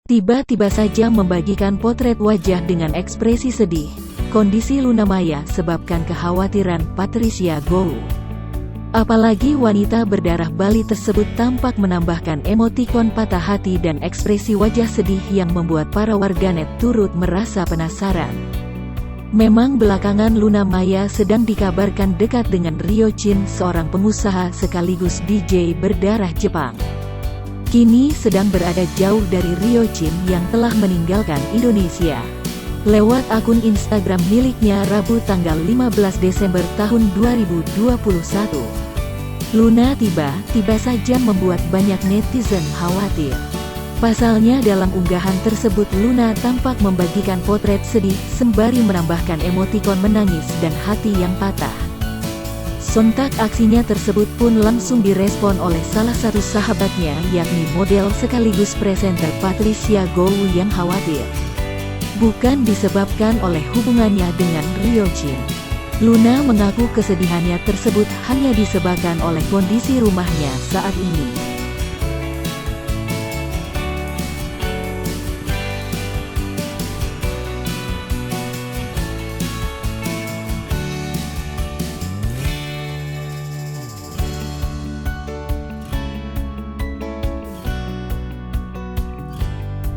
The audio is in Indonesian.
tiba-tiba saja membagikan potret wajah dengan ekspresi sedih. Kondisi Luna Maya sebabkan kekhawatiran Patricia Gow. Apalagi wanita berdarah Bali tersebut tampak menambahkan emotikon patah hati dan ekspresi wajah sedih yang membuat para warganet turut merasa penasaran. Memang belakangan Luna Maya sedang dikabarkan dekat dengan Ryo Chin, seorang pengusaha sekaligus DJ berdarah Jepang. Kini sedang berada jauh dari Ryo Chin yang telah meninggalkan Indonesia. Lewat akun Instagram miliknya Rabu tanggal 15 Desember tahun 2021. Luna tiba-tiba saja membuat banyak netizen khawatir. Pasalnya dalam unggahan tersebut Luna tampak membagikan potret sedih sembari menambahkan emotikon menangis dan hati yang patah. Sontak aksinya tersebut pun langsung direspon oleh salah satu sahabatnya, yakni model sekaligus presenter Patricia Gow yang khawatir bukan disebabkan oleh hubungannya dengan Ryo Chin. Luna mengaku kesedihannya tersebut hanya disebabkan oleh kondisi rumahnya saat ini.